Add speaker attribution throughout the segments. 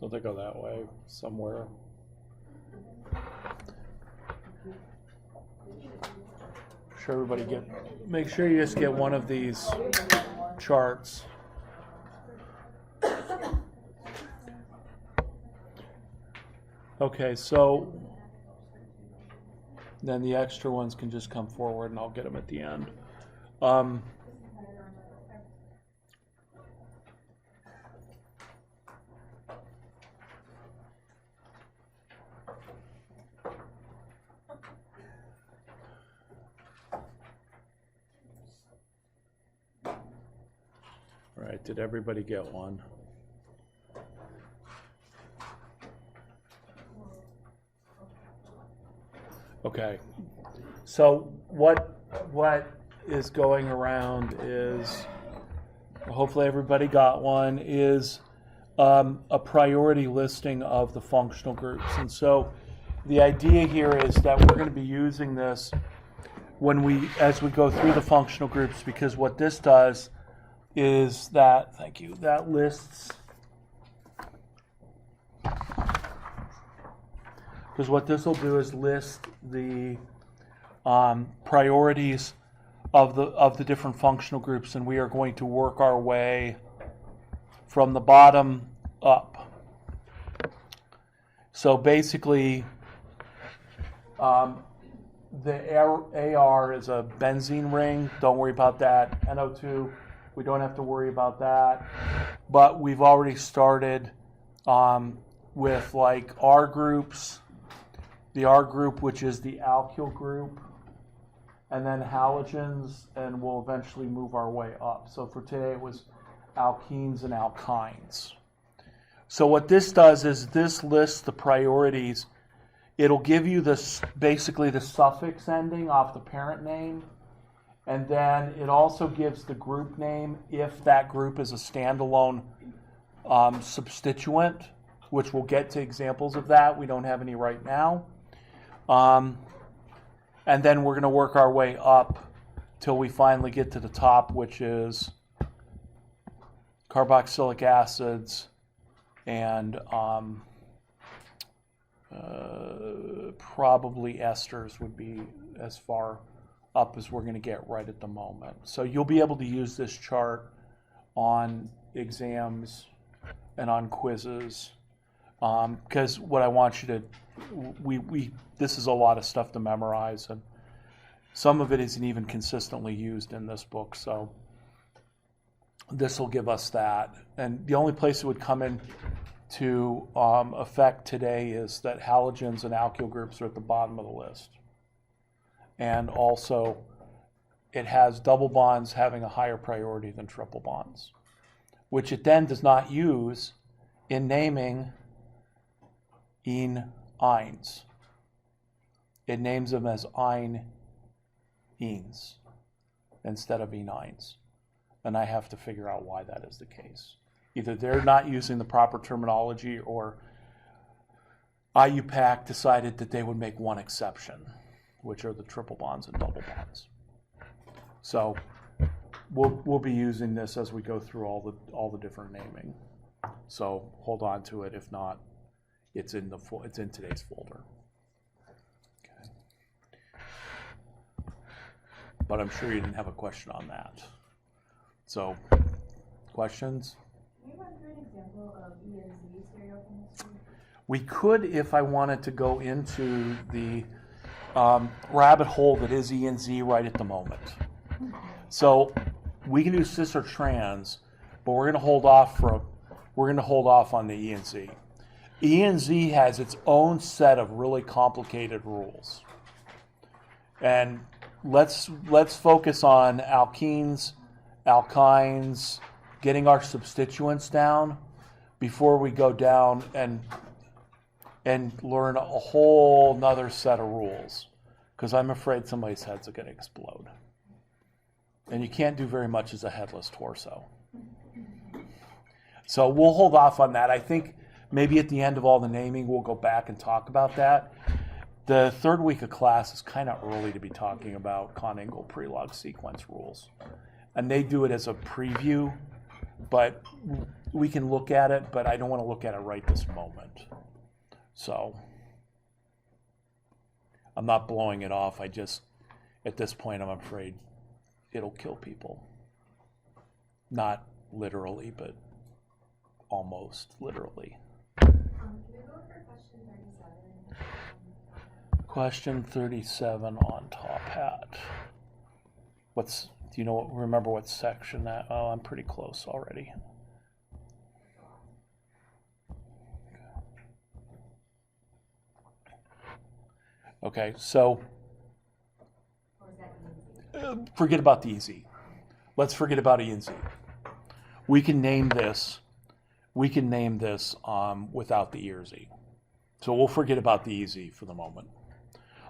Speaker 1: Don't they go that way somewhere? Sure, everybody make sure you just get one of these charts. Okay, so then the extra ones can just come forward and I'll get them at the end. All right, did everybody get one? Okay, so what is going around is, hopefully everybody got one, is a priority listing of the functional groups. And so the idea here is that we're going to be using this as we go through the functional groups, because what this does is that, thank you, that lists, because what this will do is list the priorities of the different functional groups, and we are going to work our way from the bottom up. So basically, the AR is a benzene ring. Don't worry about that. NO2, we don't have to worry about that. But we've already started with like R groups. The R group, which is the alkyl group, and then halogens, and we'll eventually move our way up. So for today it was alkenes and alkynes. So what this does is this lists the priorities. It'll give you this, basically the suffix ending off the parent name, and then it also gives the group name if that group is a standalone substituent, which we'll get to examples of that. We don't have any right now. And then we're going to work our way up till we finally get to the top, which is carboxylic acids and probably esters would be as far up as we're going to get right at the moment. So you'll be able to use this chart on exams and on quizzes, because what I want you to, this is a lot of stuff to memorize, and some of it isn't even consistently used in this book, so this will give us that. And the only place it would come in to effect today is that halogens and alkyl groups are at the bottom of the list. And also, it has double bonds having a higher priority than triple bonds, which it then does not use in naming enes. It names them as enes instead of enines. And I have to figure out why that is the case. Either they're not using the proper terminology, or IUPAC decided that they would make one exception, which are the triple bonds and double bonds. So we'll be using this as we go through all the different naming. So hold on to it. If not, it's in today's folder. Okay. But I'm sure you didn't have a question on that. So, questions?
Speaker 2: Can you run through an example of E and Z stereochemistry?
Speaker 1: We could, if I wanted to go into the rabbit hole that is E and Z right at the moment. So we can do cis or trans, but we're going to hold off on the E and Z. E and Z has its own set of really complicated rules, and let's focus on alkenes, alkynes, getting our substituents down before we go down and learn a whole nother set of rules, because I'm afraid somebody's heads are going to explode. And you can't do very much as a headless torso. So we'll hold off on that. I think maybe at the end of all the naming, we'll go back and talk about that. The third week of class is kind of early to be talking about Conn-Ingle pre-log sequence rules. And they do it as a preview, but we can look at it, but I don't want to look at it right this moment. So I'm not blowing it off. I just, at this point, I'm afraid it'll kill people. Not literally, but almost literally.
Speaker 2: Can we go for question 37?
Speaker 1: Question 37 on top hat. Do you know remember what section that? Oh, I'm pretty close already. Okay, so
Speaker 2: Or is that easy?
Speaker 1: forget about the easy. Let's forget about E and Z. We can name this. We can name this without the E or Z. So we'll forget about the easy for the moment.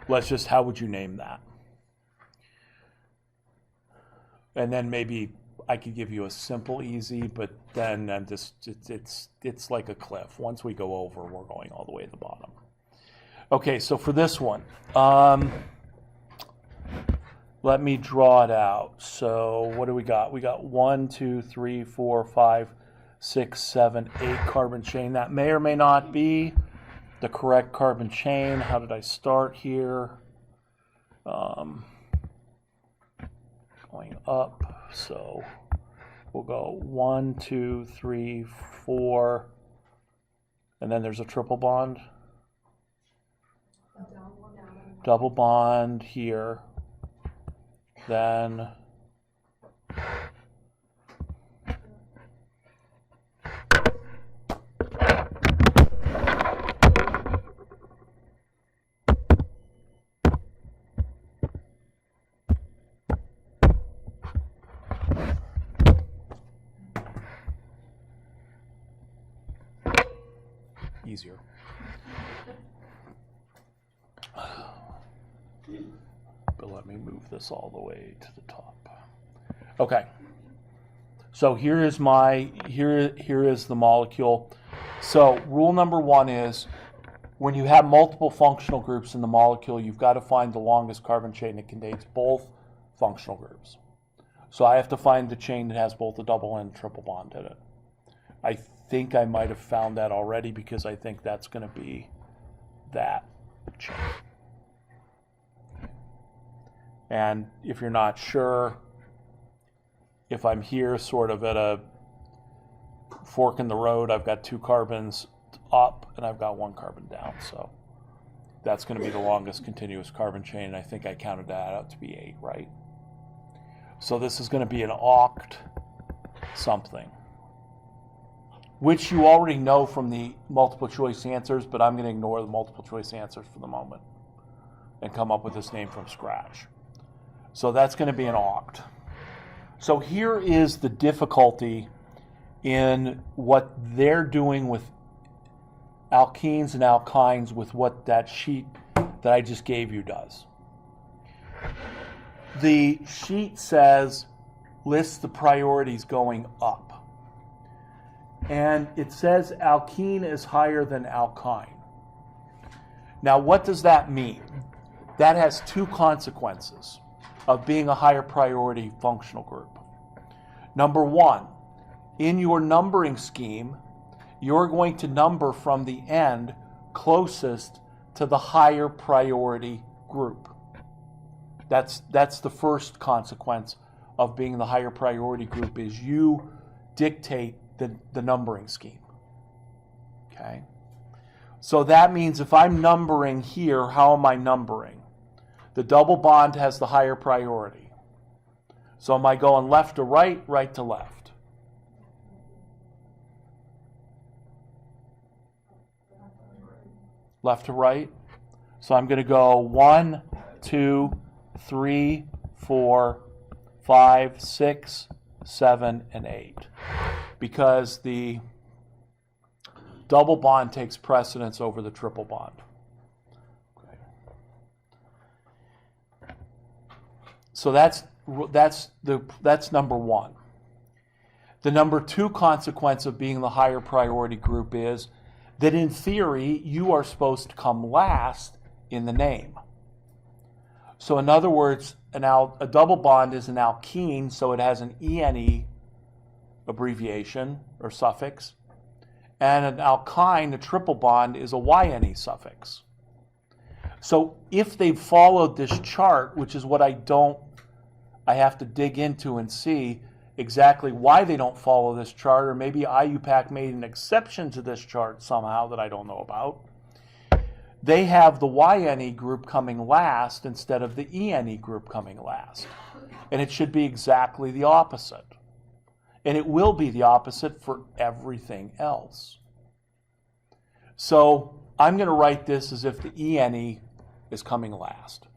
Speaker 1: Let's just, how would you name that? And then maybe I could give you a simple easy, but then I'm just, it's like a cliff. Once we go over, we're going all the way to the bottom. Okay, so for this one, let me draw it out. So what do we got? We got 1, 2, 3, 4, 5, 6, 7, 8 carbon chain. That may or may not be the correct carbon chain. How did I start here? Going up. So we'll go 1, 2, 3, 4, and then there's a triple bond. Double bond here. Then easier. But let me move this all the way to the top. Okay. So here is the molecule. So rule number 1 is when you have multiple functional groups in the molecule, you've got to find the longest carbon chain that contains both functional groups. So I have to find the chain that has both a double and triple bond in it. I think I might have found that already because I think that's going to be that chain. And if you're not sure, if I'm here sort of at a fork in the road, I've got 2 carbons up and I've got 1 carbon down. So that's going to be the longest continuous carbon chain. And I think I counted that out to be 8, right? So this is going to be an oct something, which you already know from the multiple choice answers, but I'm going to ignore the multiple choice answers for the moment and come up with this name from scratch. So that's going to be an oct. So here is the difficulty in what they're doing with alkenes and alkynes with what that sheet that I just gave you does. The sheet says, lists the priorities going up. And it says alkene is higher than alkyne. Now, what does that mean? That has 2 consequences of being a higher priority functional group. Number 1, in your numbering scheme, you're going to number from the end closest to the higher priority group. That's the first consequence of being the higher priority group, is you dictate the numbering scheme. Okay? So that means if I'm numbering here, how am I numbering? The double bond has the higher priority. So am I going left to right, right to left? Left to right. So I'm going to go 1, 2, 3, 4, 5, 6, 7, and 8. Because the double bond takes precedence over the triple bond. So that's number 1. The number 2 consequence of being the higher priority group is that in theory, you are supposed to come last in the name. So in other words, a double bond is an alkene, so it has an ene abbreviation or suffix. And an alkyne, a triple bond, is a YNE suffix. So if they've followed this chart, which is what I have to dig into and see exactly why they don't follow this chart, or maybe IUPAC made an exception to this chart somehow that I don't know about. They have the YNE group coming last instead of the ENE group coming last. And it should be exactly the opposite. And it will be the opposite for everything else. So I'm going to write this as if the ENE is coming last.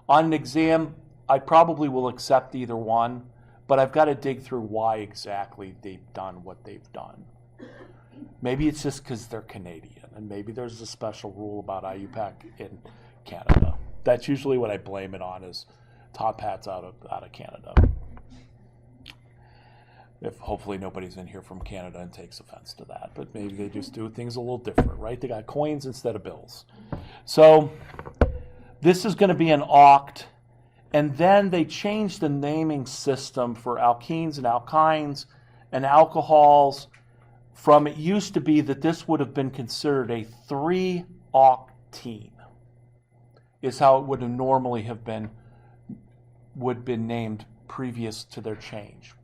Speaker 1: On an exam, I probably will accept either one, but I've got to dig through why exactly they've done what they've done. Maybe it's just because they're Canadian, and maybe there's a special rule about IUPAC in Canada. That's usually what I blame it on, is top hats out of Canada. If hopefully nobody's in here from Canada and takes offense to that, but maybe they just do things a little different, right? They got coins instead of bills. So this is going to be an oct, and then they changed the naming system for alkenes and alkynes and alcohols from, it used to be that this would have been considered a 3-octene, is how it would have normally have been, named previous to their change.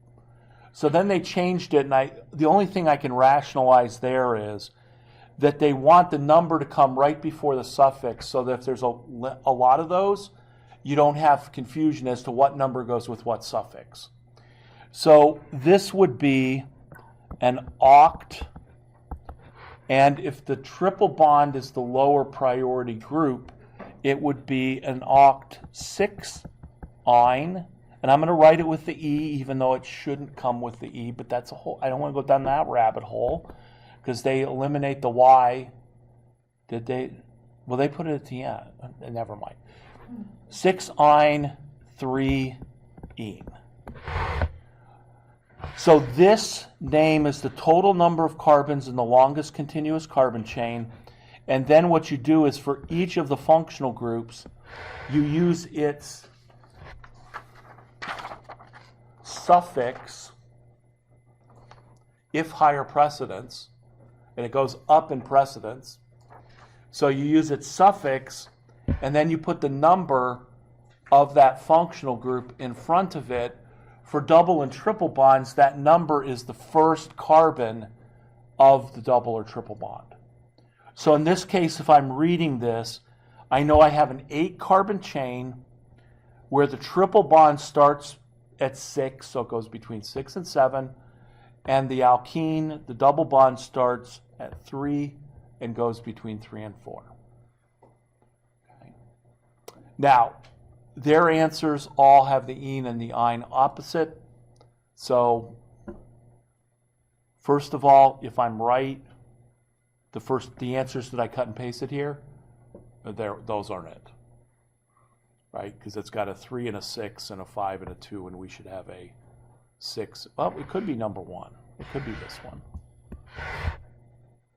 Speaker 1: So then they changed it, and the only thing I can rationalize there is that they want the number to come right before the suffix, so that if there's a lot of those, you don't have confusion as to what number goes with what suffix. So this would be an oct, and if the triple bond is the lower priority group, it would be an oct 6-ine. And I'm going to write it with the E, even though it shouldn't come with the E, but that's a whole, I don't want to go down that rabbit hole, because they eliminate the Y. Did they? Well, they put it at the end. Never mind. 6-ine, 3-ene. So this name is the total number of carbons in the longest continuous carbon chain. And then what you do is for each of the functional groups, you use its suffix if higher precedence, and it goes up in precedence. So you use its suffix, and then you put the number of that functional group in front of it. For double and triple bonds, that number is the first carbon of the double or triple bond. So in this case, if I'm reading this, I know I have an 8-carbon chain where the triple bond starts at 6, so it goes between 6 and 7, and the alkene, the double bond, starts at 3 and goes between 3 and 4. Okay. Now, their answers all have the ene and the ine opposite. So, first of all, if I'm right, the answers that I cut and pasted here, those aren't it. Right? Because it's got a 3 and a 6 and a 5 and a 2, and we should have a 6. Well, it could be number 1. It could be this one.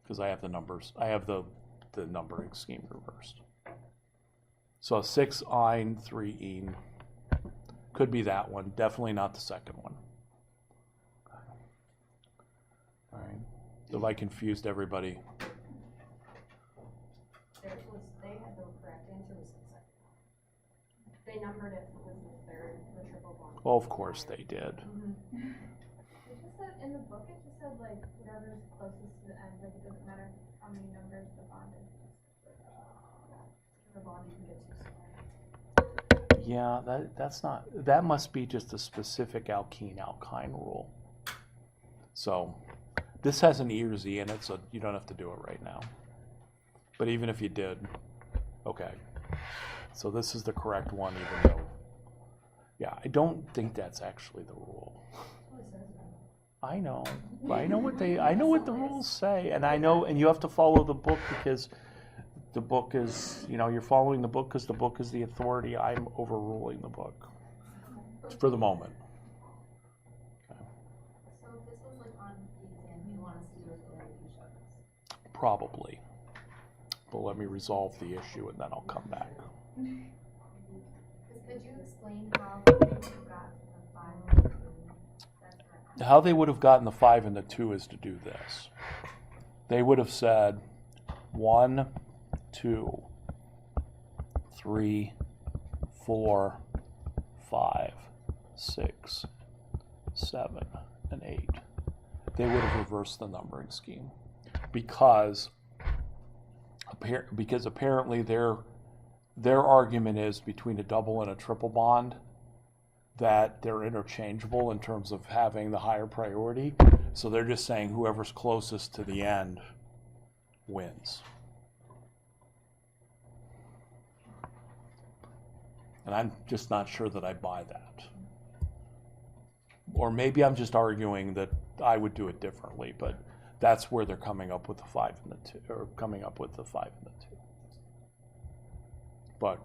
Speaker 1: Because I have the numbers. I have the numbering scheme reversed. So 6-ine, 3-ene. Could be that one. Definitely not the second one. All right. Have I confused everybody?
Speaker 2: They had the correct answer was the second one. They numbered it with the third, the triple bond.
Speaker 1: Well, of course they did.
Speaker 2: Mm-hmm. It just said, in the book, it just said, like, whatever's closest to the end, like, it doesn't matter how many numbers the bond is. The bond you can get too small.
Speaker 1: Yeah, that's not, that must be just a specific alkene-alkyne rule. So this has an E or Z in it, so you don't have to do it right now. But even if you did, okay. So this is the correct one, even though, yeah, I don't think that's actually the rule. I know what the rules say, and I know, and you have to follow the book because the book is, you're following the book because the book is the authority. I'm overruling the book for the moment. Okay.
Speaker 2: So if this was like on the exam, you want us to do it the way you showed us?
Speaker 1: Probably. But let me resolve the issue and then I'll come back.
Speaker 2: Could you explain how you got to the 5?
Speaker 1: how they would have gotten the 5 and the 2 is to do this. They would have said 1, 2, 3, 4, 5, 6, 7, and 8. They would have reversed the numbering scheme because apparently their argument is between a double and a triple bond that they're interchangeable in terms of having the higher priority. So they're just saying whoever's closest to the end wins. And I'm just not sure that I buy that. Or maybe I'm just arguing that I would do it differently, but that's where they're coming up with the 5 and the 2, or coming up with the 5 and the 2. But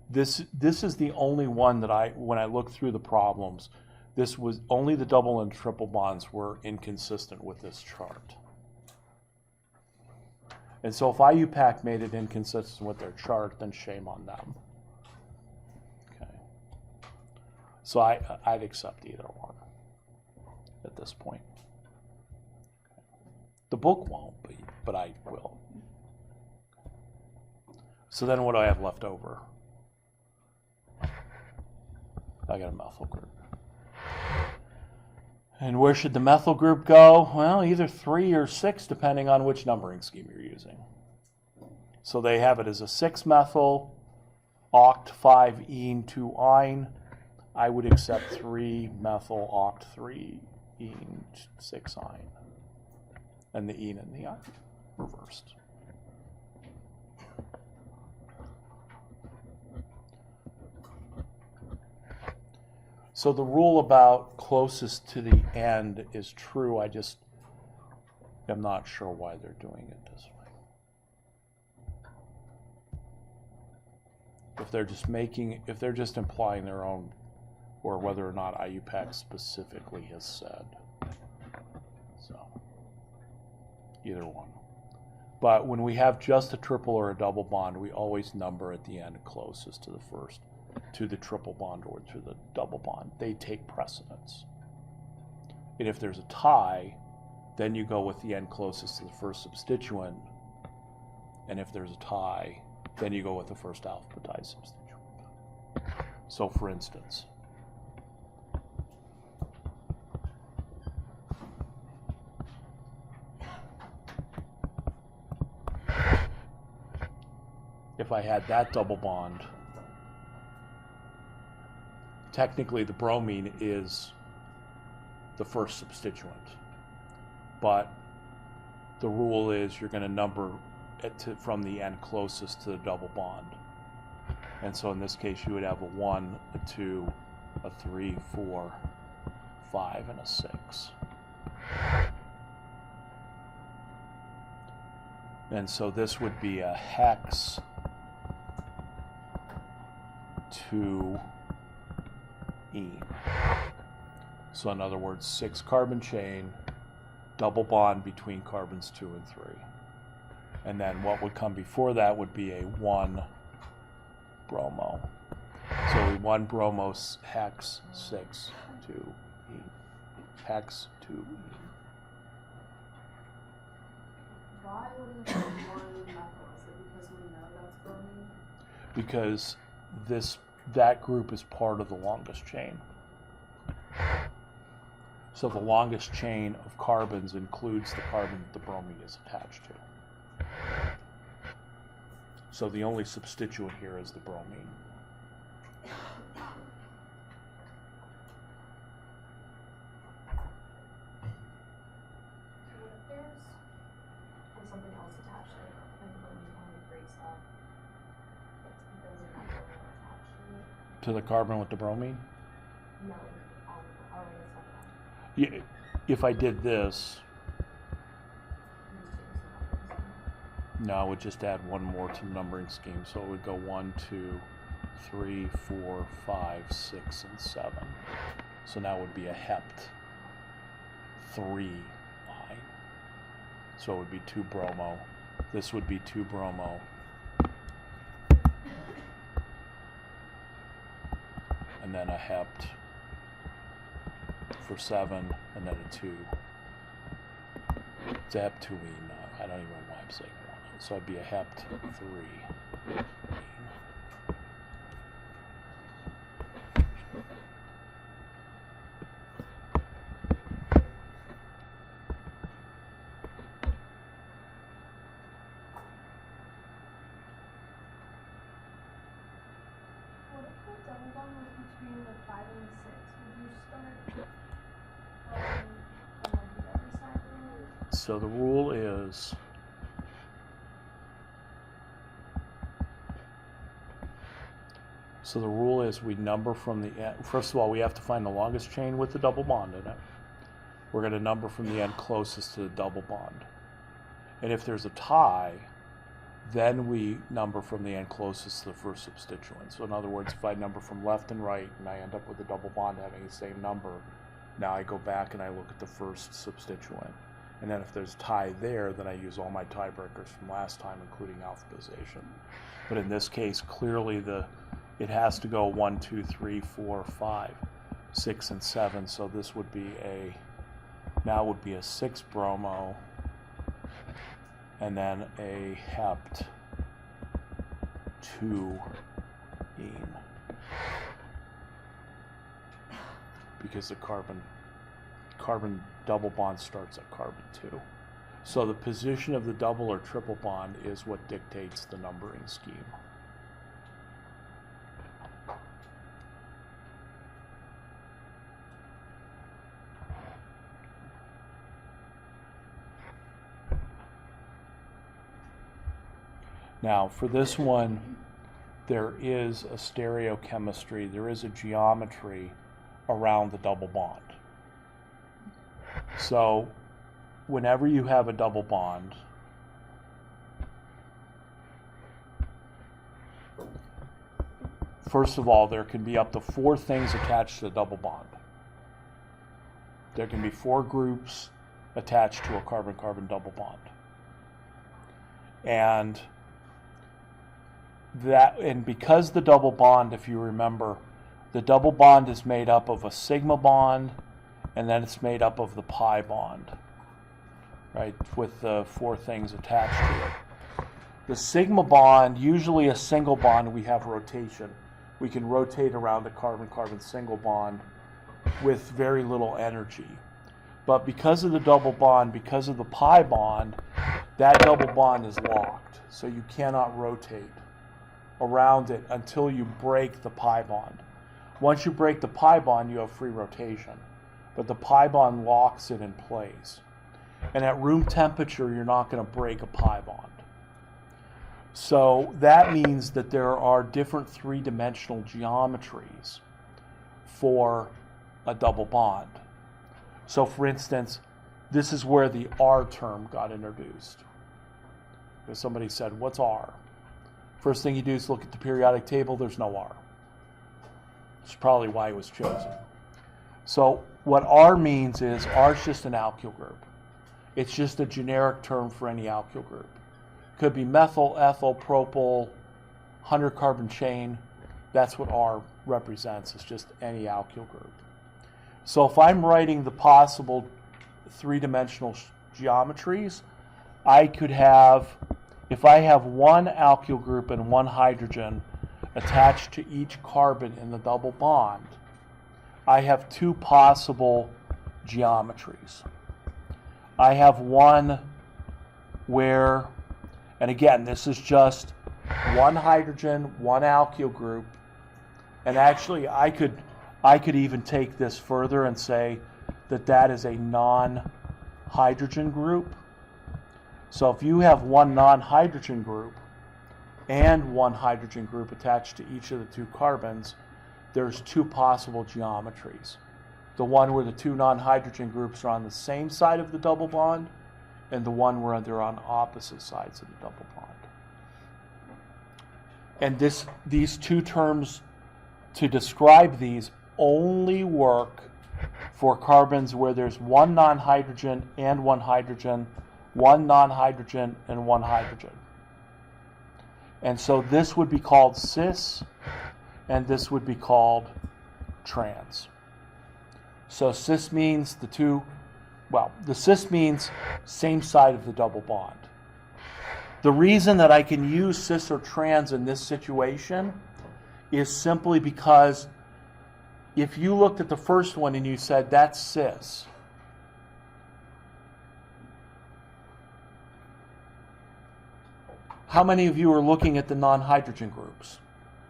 Speaker 1: this is the only one that when I looked through the problems, this was only the double and triple bonds were inconsistent with this chart. And so if IUPAC made it inconsistent with their chart, then shame on them. Okay. So I'd accept either one at this point. The book won't, but I will. So then what do I have left over? I got a methyl group. And where should the methyl group go? Well, either 3 or 6, depending on which numbering scheme you're using. So they have it as a 6-methyl, oct 5-ene 2-ine. I would accept 3-methyl, oct 3-ene 6-ine. And the ene and the ine reversed. So the rule about closest to the end is true. I just am not sure why they're doing it this way. If they're just implying their own, or whether or not IUPAC specifically has said. So either one. But when we have just a triple or a double bond, we always number at the end closest to the first, to the triple bond or to the double bond. They take precedence. And if there's a tie, then you go with the end closest to the first substituent. And if there's a tie, then you go with the first alphabetized substituent. So for instance, if I had that double bond, technically the bromine is the first substituent, but the rule is you're going to number it from the end closest to the double bond. And so in this case you would have a 1, a 2, a 3, 4, 5, and a 6. And so this would be a hex 2 ene. So in other words, 6 carbon chain, double bond between carbons 2 and 3. And then what would come before that would be a 1 bromo. So a 1 bromo hex 6 2 ene. Hex 2 ene.
Speaker 2: Why would it be 1 methyl? Is it because we know that's bromine?
Speaker 1: Because that group is part of the longest chain. So the longest chain of carbons includes the carbon that the bromine is attached to. So the only substituent here is the bromine.
Speaker 2: What if there's something else attached to it, like the bromine only breaks up? There's a methyl attached to it.
Speaker 1: To the carbon with the bromine?
Speaker 2: No, already it's
Speaker 1: Yeah, if I did this, no, I would just add one more to the numbering scheme. So it would go 1, 2, 3, 4, 5, 6, and 7. So now it would be a hept 3 ine. So it would be 2 bromo. This would be 2 bromo. And then a hept for 7, and then a 2. It's a hep 2-ene. I don't even know why I'm saying 1. So it'd be a hept 3.
Speaker 2: What if the double bond was between the 5 and the 6? Would you start from like the other side of the line?
Speaker 1: So the rule is we number from the end. First of all, we have to find the longest chain with the double bond in it. We're going to number from the end closest to the double bond. And if there's a tie, then we number from the end closest to the first substituent. So in other words, if I number from left and right and I end up with the double bond having the same number, now I go back and I look at the first substituent. And then if there's a tie there, then I use all my tiebreakers from last time, including alphabetization. But in this case, clearly it has to go 1, 2, 3, 4, 5, 6, and 7. So this would be now would be a 6 bromo, and then a hept 2-ene, because the carbon double bond starts at carbon 2. So the position of the double or triple bond is what dictates the numbering scheme. Now, for this one, there is a stereochemistry, there is a geometry around the double bond. So, whenever you have a double bond, first of all, there can be up to 4 things attached to the double bond. There can be 4 groups attached to a carbon-carbon double bond. And because the double bond, if you remember, the double bond is made up of a sigma bond, and then it's made up of the pi bond, right, with the 4 things attached to it. The sigma bond, usually a single bond, we have rotation. We can rotate around a carbon-carbon single bond with very little energy. But because of the double bond, because of the pi bond, that double bond is locked, so you cannot rotate around it until you break the pi bond. Once you break the pi bond, you have free rotation, but the pi bond locks it in place. And at room temperature, you're not going to break a pi bond. So that means that there are different 3-dimensional geometries for a double bond. So for instance, this is where the R term got introduced. Because somebody said, what's R? First thing you do is look at the periodic table, there's no R. That's probably why it was chosen. So what R means is R is just an alkyl group. It's just a generic term for any alkyl group. Could be methyl, ethyl, propyl, 100-carbon chain. That's what R represents. It's just any alkyl group. So if I'm writing the possible 3-dimensional geometries, I could have, if I have 1 alkyl group and 1 hydrogen attached to each carbon in the double bond, I have 2 possible geometries. I have one where, and again, this is just 1 hydrogen, 1 alkyl group, and actually I could even take this further and say that that is a non-hydrogen group. So if you have 1 non-hydrogen group and 1 hydrogen group attached to each of the 2 carbons, there's 2 possible geometries. The one where the 2 non-hydrogen groups are on the same side of the double bond, and the one where they're on opposite sides of the double bond. And these 2 terms, to describe these, only work for carbons where there's 1 non-hydrogen and 1 hydrogen, 1 non-hydrogen and 1 hydrogen. And so this would be called cis, and this would be called trans. So cis means the cis means same side of the double bond. The reason that I can use cis or trans in this situation is simply because if you looked at the first one and you said, that's cis, how many of you are looking at the non-hydrogen groups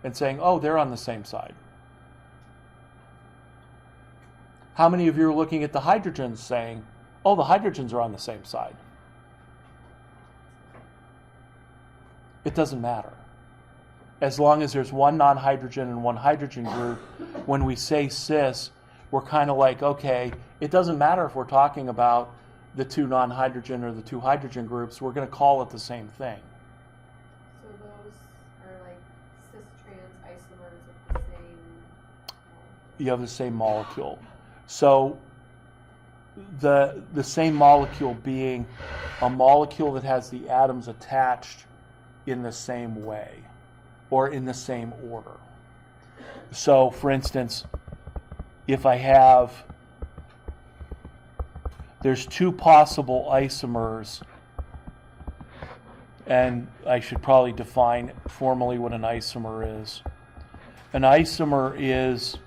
Speaker 1: and saying, oh, they're on the same side? How many of you are looking at the hydrogens saying, oh, the hydrogens are on the same side? It doesn't matter. As long as there's one non-hydrogen and one hydrogen group, when we say cis, we're kind of like, okay, it doesn't matter if we're talking about the two non-hydrogen or the two hydrogen groups, we're going to call it the same thing.
Speaker 2: So those are like cis trans isomers with the same
Speaker 1: You have the same molecule. So the same molecule being a molecule that has the atoms attached in the same way or in the same order. So for instance, if I have, there's two possible isomers, and I should probably define formally what an isomer is. An isomer is,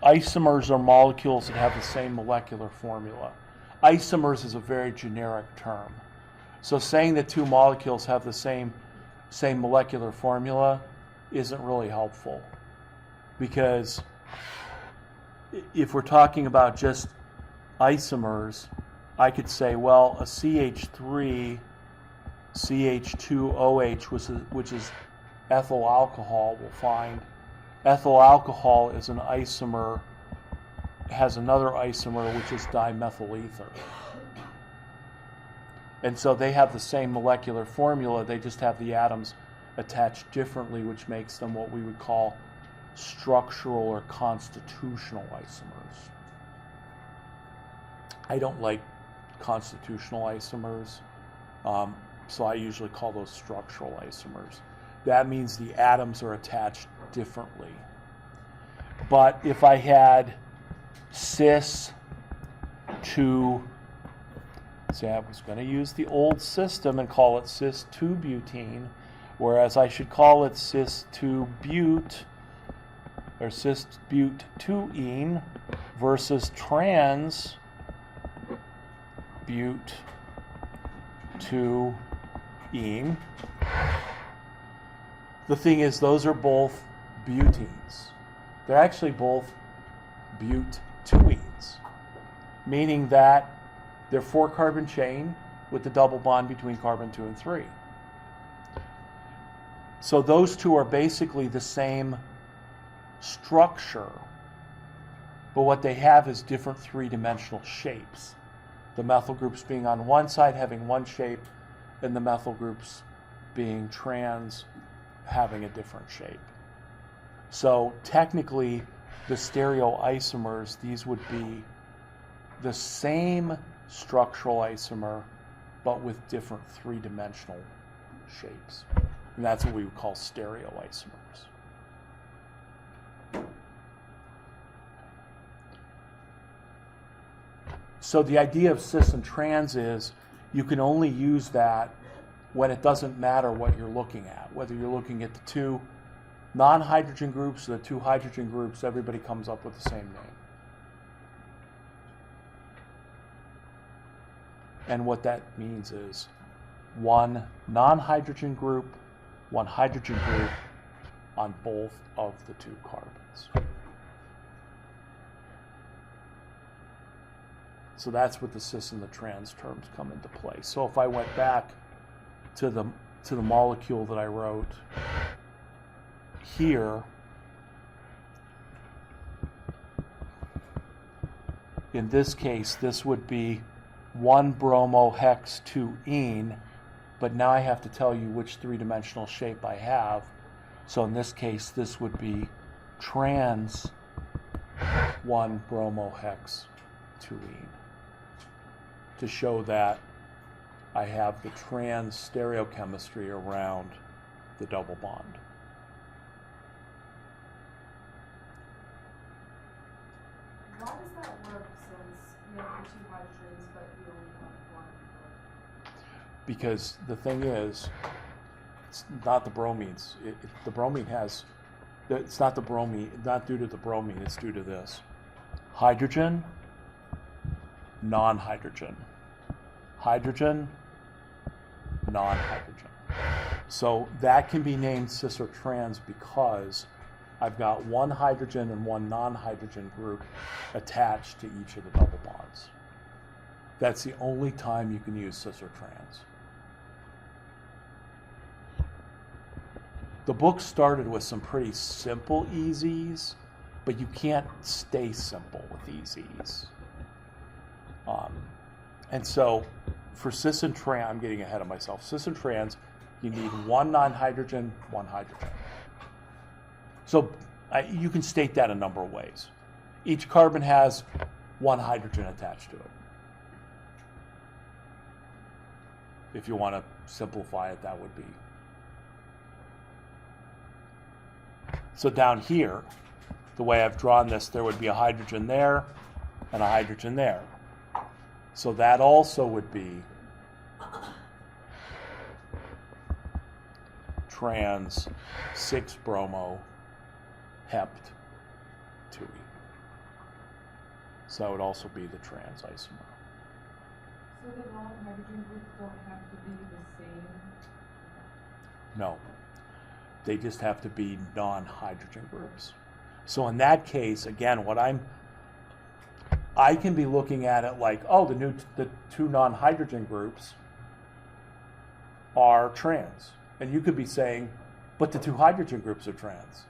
Speaker 1: isomers are molecules that have the same molecular formula. Isomers is a very generic term. So saying that two molecules have the same molecular formula isn't really helpful, because if we're talking about just isomers, I could say, well, a CH3 CH2OH, which is ethyl alcohol, we'll find ethyl alcohol is an isomer, has another isomer which is dimethyl ether. And so they have the same molecular formula, they just have the atoms attached differently, which makes them what we would call structural or constitutional isomers. I don't like constitutional isomers, so I usually call those structural isomers. That means the atoms are attached differently. But if I had cis to, see, I was going to use the old system and call it cis 2-butene, whereas I should call it cis 2-bute or cis bute-2-ene versus trans bute-2-ene. The thing is, those are both butenes. They're actually both bute-2-enes, meaning that they're 4-carbon chain with the double bond between carbon 2 and 3. So those two are basically the same structure, but what they have is different three-dimensional shapes. The methyl groups being on one side having one shape, and the methyl groups being trans having a different shape. So technically, the stereoisomers, these would be the same structural isomer, but with different three-dimensional shapes. And that's what we would call stereoisomers. So the idea of cis and trans is you can only use that when it doesn't matter what you're looking at. Whether you're looking at the two non-hydrogen groups or the two hydrogen groups, everybody comes up with the same name. And what that means is one non-hydrogen group, one hydrogen group on both of the two carbons. So that's what the cis and the trans terms come into play. So if I went back to the molecule that I wrote here, in this case, this would be 1-bromo-hex-2-ene, but now I have to tell you which three-dimensional shape I have. So in this case, this would be trans 1-bromo-hex-2-ene, to show that I have the trans stereochemistry around the double bond.
Speaker 2: Why does that work since we have the two hydrogens, but we only have one?
Speaker 1: Because the thing is, it's not the bromines. The bromine has, it's not the bromine, not due to the bromine, it's due to this. Hydrogen, non-hydrogen. Hydrogen, non-hydrogen. So that can be named cis or trans because I've got one hydrogen and one non-hydrogen group attached to each of the double bonds. That's the only time you can use cis or trans. The book started with some pretty simple EZs, but you can't stay simple with EZs. And so for cis and trans, I'm getting ahead of myself. Cis and trans, you need one non-hydrogen, one hydrogen. So you can state that a number of ways. Each carbon has one hydrogen attached to it. If you want to simplify it, that would be. So down here, the way I've drawn this, there would be a hydrogen there and a hydrogen there. So that also would be trans 6-bromo hept 2e. So that would also be the trans isomer.
Speaker 3: So the non-hydrogen groups don't have to be the same?
Speaker 1: No. They just have to be non-hydrogen groups. So in that case, again, I can be looking at it like, oh, the two non-hydrogen groups are trans. And you could be saying, but the two hydrogen groups are trans.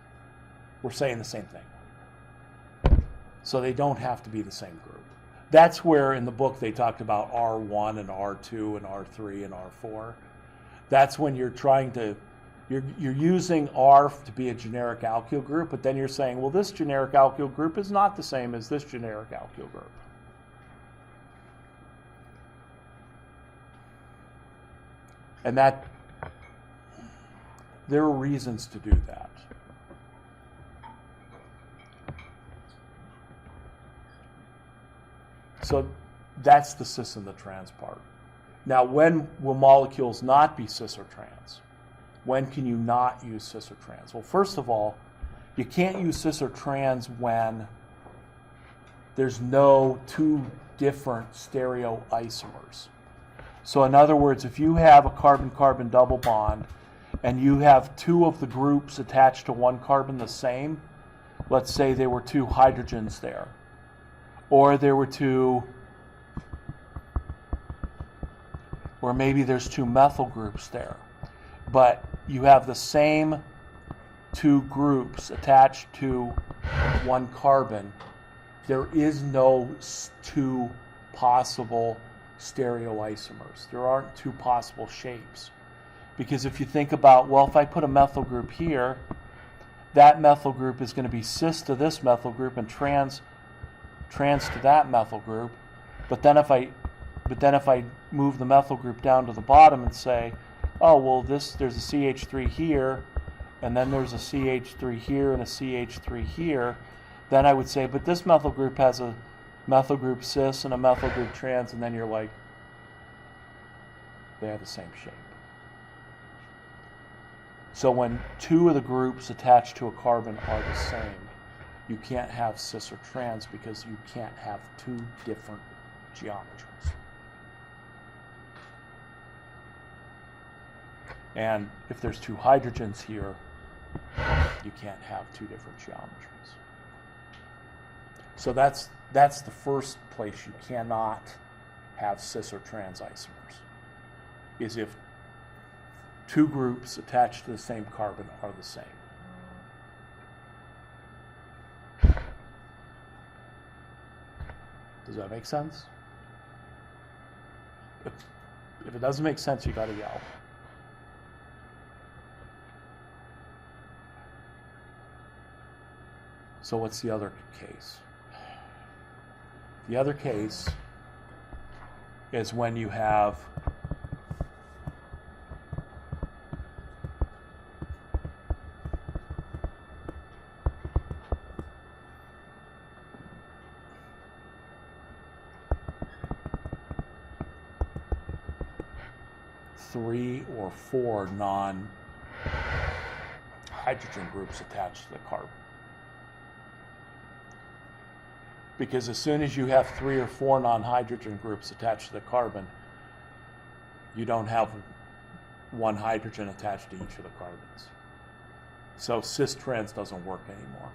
Speaker 1: We're saying the same thing. So they don't have to be the same group. That's where in the book they talked about R1 and R2 and R3 and R4. That's when you're trying to, you're using R to be a generic alkyl group, but then you're saying, well, this generic alkyl group is not the same as this generic alkyl group. And that, there are reasons to do that. So that's the cis and the trans part. Now, when will molecules not be cis or trans? When can you not use cis or trans? Well, first of all, you can't use cis or trans when there's no two different stereoisomers. So in other words, if you have a carbon-carbon double bond and you have two of the groups attached to one carbon the same, let's say there were two hydrogens there, or there were two, or maybe there's two methyl groups there, but you have the same two groups attached to one carbon, there is no two possible stereoisomers. There aren't two possible shapes. Because if you think about, well, if I put a methyl group here, that methyl group is going to be cis to this methyl group and trans to that methyl group. But then if I move the methyl group down to the bottom and say, oh, well, there's a CH3 here, and then there's a CH3 here and a CH3 here, then I would say, but this methyl group has a methyl group cis and a methyl group trans, and then you're like, they have the same shape. So when two of the groups attached to a carbon are the same, you can't have cis or trans because you can't have two different geometries. And if there's two hydrogens here, you can't have two different geometries. So that's the first place you cannot have cis or trans isomers, is if two groups attached to the same carbon are the same. Does that make sense? If it doesn't make sense, you got to yell. So what's the other case? The other case is when you have 3 or 4 non-hydrogen groups attached to the carbon. Because as soon as you have 3 or 4 non-hydrogen groups attached to the carbon, you don't have one hydrogen attached to each of the carbons. So cis-trans doesn't work anymore.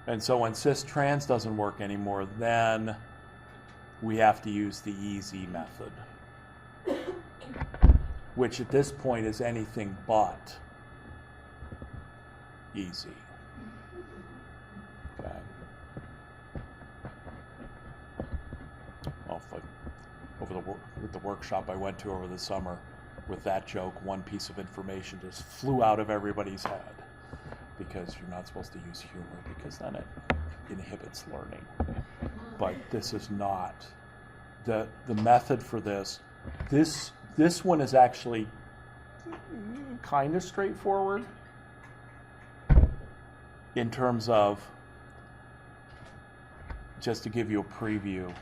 Speaker 1: And so when cis-trans doesn't work anymore, then we have to use the EZ method, which at this point is anything but easy. Okay. Well, with the workshop I went to over the summer, with that joke, one piece of information just flew out of everybody's head, because you're not supposed to use humor because then it inhibits learning. But this is not the method for this. This one is actually kind of straightforward in terms of, just to give you a preview,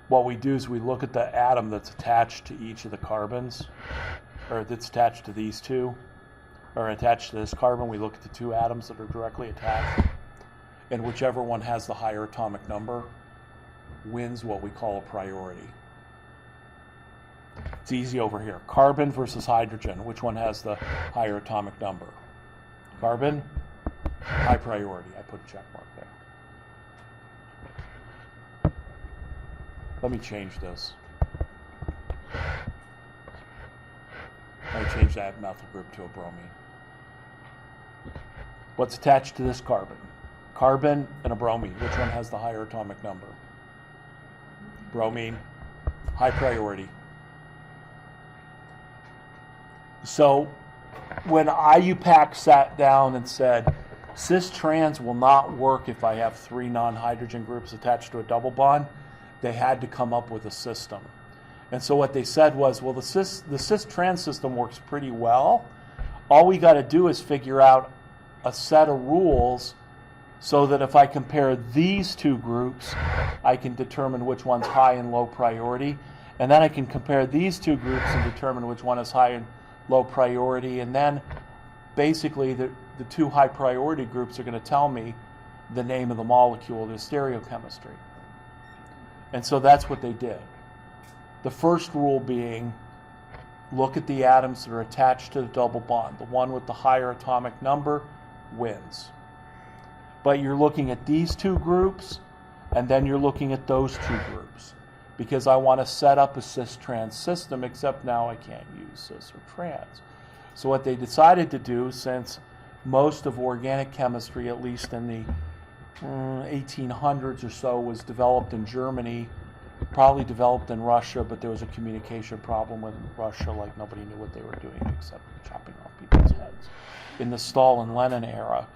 Speaker 1: what we do is we look at the atom that's attached to each of the carbons, or that's attached to these two, or attached to this carbon. We look at the 2 atoms that are directly attached, and whichever one has the higher atomic number wins what we call a priority. It's easy over here. Carbon versus hydrogen. Which one has the higher atomic number? Carbon, high priority. I put a check mark there. Let me change this. Let me change that methyl group to a bromine. What's attached to this carbon? Carbon and a bromine. Which one has the higher atomic number? Bromine, high priority. So when IUPAC sat down and said, cis-trans will not work if I have 3 non-hydrogen groups attached to a double bond, they had to come up with a system. And so what they said was, well, the cis-trans system works pretty well. All we got to do is figure out a set of rules so that if I compare these 2 groups, I can determine which one's high and low priority. And then I can compare these 2 groups and determine which one is high and low priority. And then basically the 2 high priority groups are going to tell me the name of the molecule, the stereochemistry. And so that's what they did. The first rule being, look at the atoms that are attached to the double bond. The one with the higher atomic number wins. But you're looking at these 2 groups, and then you're looking at those 2 groups, because I want to set up a cis-trans system, except now I can't use cis or trans. So what they decided to do, since most of organic chemistry, at least in the 1800s or so, was developed in Germany, probably developed in Russia, but there was a communication problem with Russia, like nobody knew what they were doing except chopping off people's heads. In the Stalin-Lenin era,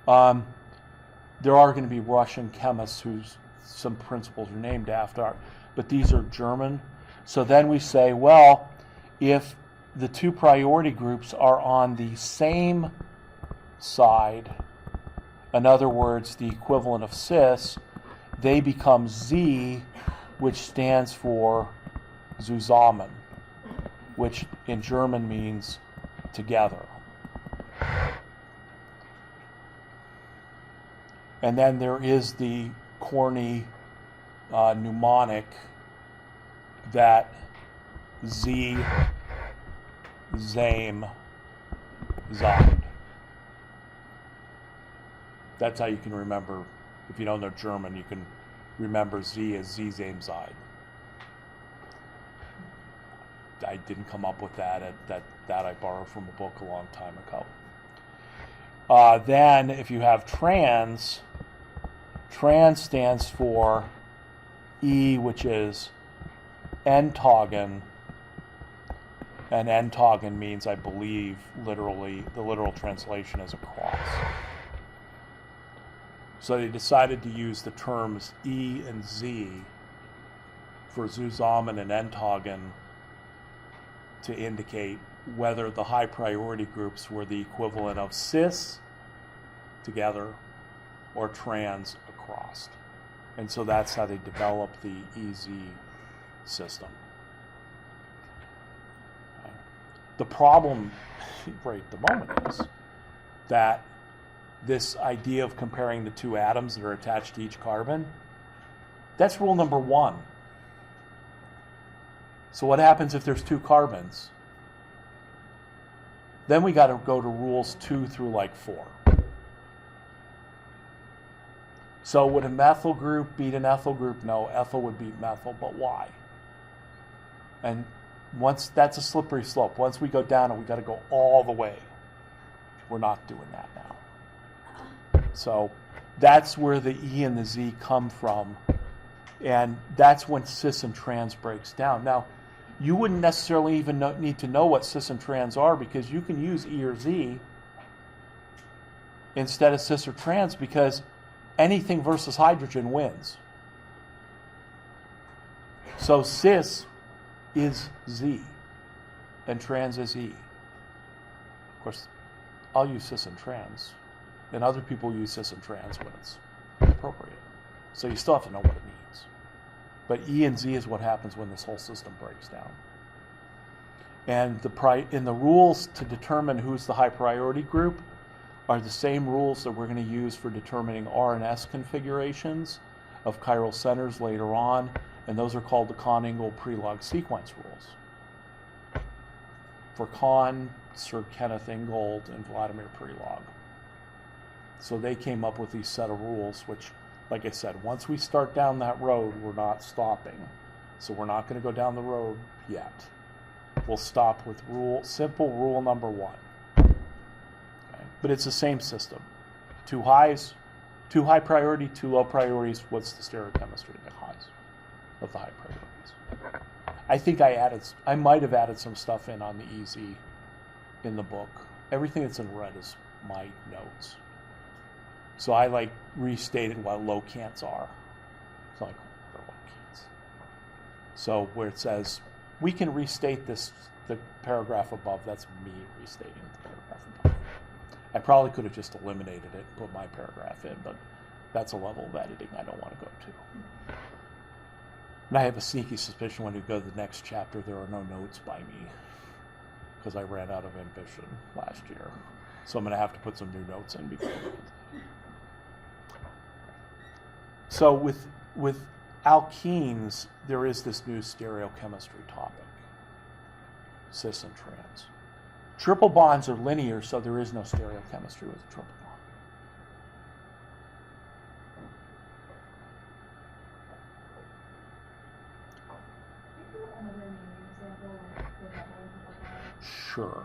Speaker 1: there are going to be Russian chemists whose some principles are named after, but these are German. So then we say, well, if the 2 priority groups are on the same side, in other words, the equivalent of cis, they become Z, which stands for zusammen, which in German means together. And then there is the corny mnemonic that Z, Zame, Zod. That's how you can remember. If you don't know German, you can remember Z as Z, Zame, Zod. I didn't come up with that. That I borrowed from a book a long time ago. Then, if you have trans stands for E, which is Endtagen, and Endtagen means, I believe, literally, the literal translation is a cross. So they decided to use the terms E and Z for zusammen and Endtagen to indicate whether the high priority groups were the equivalent of cis together or trans across. And so that's how they developed the EZ system. The problem right at the moment is that this idea of comparing the two atoms that are attached to each carbon, that's rule number 1. So what happens if there's 2 carbons? Then we got to go to rules 2 through like 4. So would a methyl group beat an ethyl group? No, ethyl would beat methyl, but why? And once that's a slippery slope. Once we go down it, we got to go all the way. We're not doing that now. So that's where the E and the Z come from. And that's when cis and trans breaks down. Now, you wouldn't necessarily even need to know what cis and trans are, because you can use E or Z instead of cis or trans, because anything versus hydrogen wins. So cis is Z and trans is E. Of course, I'll use cis and trans, and other people use cis and trans when it's appropriate. So you still have to know what it means. But E and Z is what happens when this whole system breaks down. And in the rules to determine who's the high priority group are the same rules that we're going to use for determining R and S configurations of chiral centers later on, and those are called the Kahn-Ingold pre-log sequence rules. For Kahn, Sir Kenneth Ingold, and Vladimir Prelog. So they came up with these set of rules, which, like I said, once we start down that road, we're not stopping. So we're not going to go down the road yet. We'll stop with simple rule number 1. Okay? But it's the same system. 2 highs, 2 high priority, 2 low priorities. What's the stereochemistry of the highs, of the high priorities? I think I might have added some stuff in on the EZ in the book. Everything that's in red is my notes. So I restated what locants are. So what are locants? So where it says, we can restate the paragraph above, that's me restating the paragraph above. I probably could have just eliminated it and put my paragraph in, but that's a level of editing I don't want to go to. And I have a sneaky suspicion when we go to the next chapter, there are no notes by me, because I ran out of ambition last year. So I'm going to have to put some new notes in before. So with alkenes, there is this new stereochemistry topic, cis and trans. Triple bonds are linear, so there is no stereochemistry with a triple bond. Sure.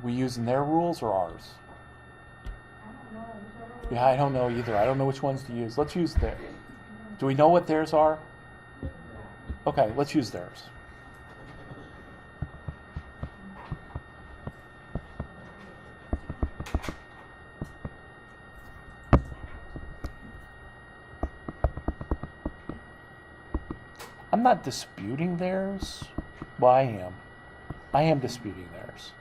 Speaker 1: We using their rules or ours? Yeah, I don't know either. I don't know which ones to use. Let's use theirs. Do we know what theirs are? Okay, let's use theirs. I'm not disputing theirs. Well, I am. I am disputing theirs.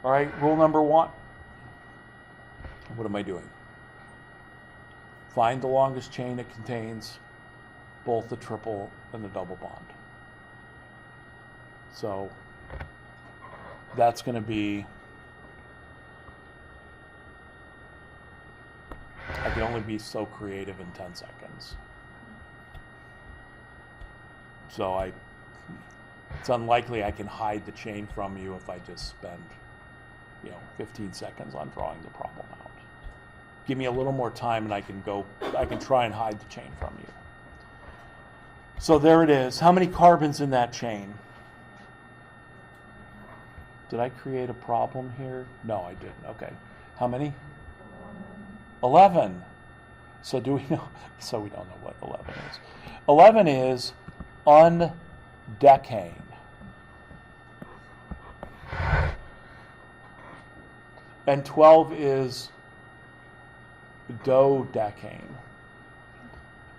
Speaker 1: All right, rule number 1. What am I doing? Find the longest chain that contains both the triple and the double bond. So that's going to be, I can only be so creative in 10 seconds. So it's unlikely I can hide the chain from you if I just spend 15 seconds on drawing the problem out. Give me a little more time and I can try and hide the chain from you. So there it is. How many carbons in that chain? Did I create a problem here? No, I didn't. Okay. How many? 11. So do we know? So we don't know what 11 is. 11 is undecane. And 12 is dodecane.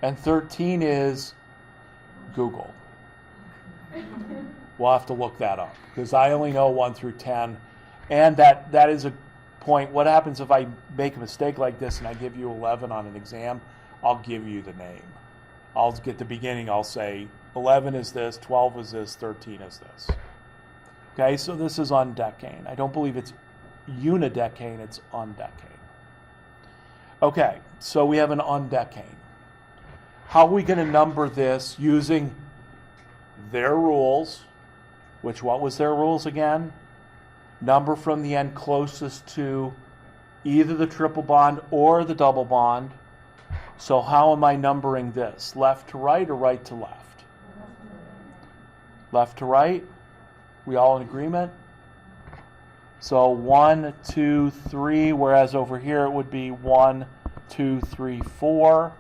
Speaker 1: And 13 is Google. We'll have to look that up because I only know 1 through 10. And that is a point. What happens if I make a mistake like this and I give you 11 on an exam? I'll give you the name. I'll get the beginning. I'll say 11 is this, 12 is this, 13 is this. Okay, so this is undecane. I don't believe it's unidecane, it's undecane. Okay, so we have an undecane. How are we going to number this using their rules? Which, what was their rules again? Number from the end closest to either the triple bond or the double bond. So how am I numbering this? Left to right or right to left? Left to right? We all in agreement? So 1, 2, 3, whereas over here it would be 1, 2, 3, 4.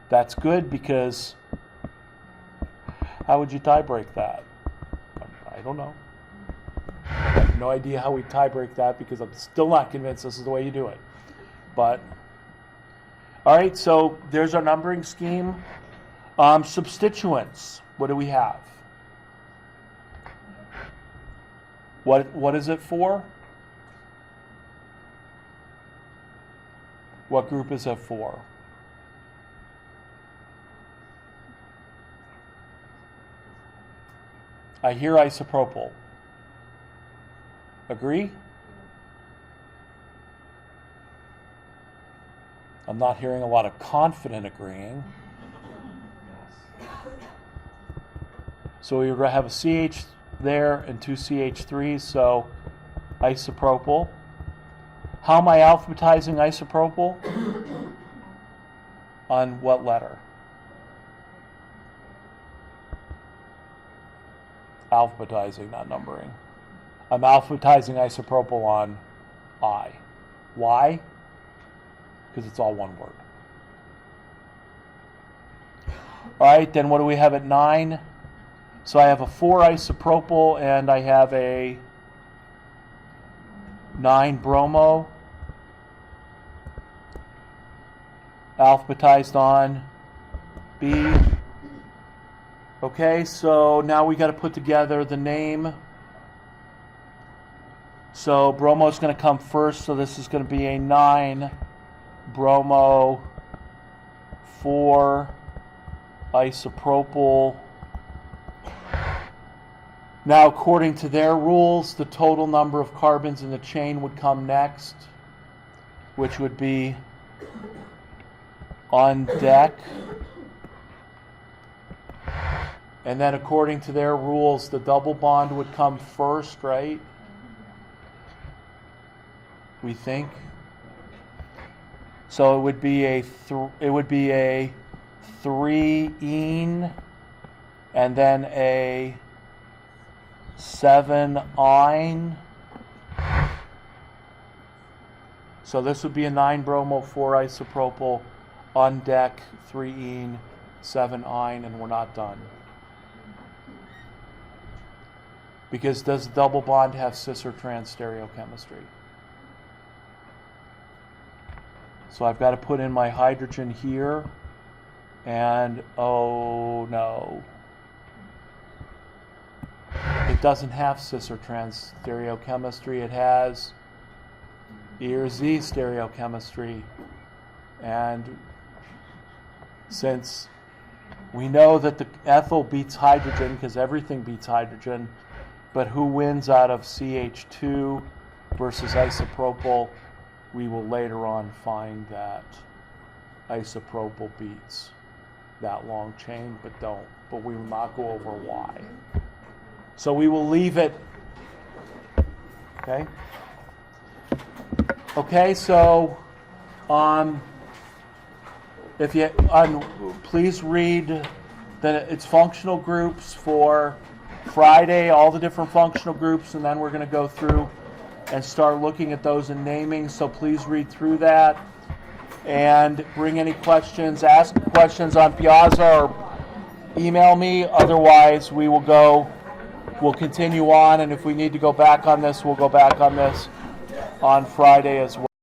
Speaker 1: That's good because how would you tie break that? I don't know. I have no idea how we tie break that because I'm still not convinced this is the way you do it. But, all right, so there's our numbering scheme. Substituents, what do we have? What is it for? What group is it for? I hear isopropyl. Agree? I'm not hearing a lot of confident agreeing. So we have a CH there and 2 CH3s, so isopropyl. How am I alphabetizing isopropyl? On what letter? Alphabetizing, not numbering. I'm alphabetizing isopropyl on I. Why? Because it's all one word. All right, then what do we have at 9? So I have a 4 isopropyl and I have a 9 bromo. Alphabetized on B. Okay, so now we got to put together the name. So bromo is going to come first, so this is going to be a 9 bromo 4 isopropyl. Now, according to their rules, the total number of carbons in the chain would come next, which would be on deck. And then according to their rules, the double bond would come first, right? We think. So it would be a 3-ene and then a 7-ine. So this would be a 9 bromo 4 isopropyl on deck 3-ene 7-ine, and we're not done. Because does double bond have cis or trans stereochemistry? So I've got to put in my hydrogen here, and oh no. It doesn't have cis or trans stereochemistry. It has E or Z stereochemistry. And since we know that the ethyl beats hydrogen, because everything beats hydrogen, but who wins out of CH2 versus isopropyl, we will later on find that isopropyl beats that long chain, but we will not go over why. So we will leave it. Okay. Okay. So, if you please read it's functional groups for Friday, all the different functional groups, and then we're going to go through and start looking at those and naming. So please read through that. and bring any questions, ask questions on Piazza or email me. Otherwise, we'll continue on, and if we need to go back on this, we'll go back on this on Friday as well.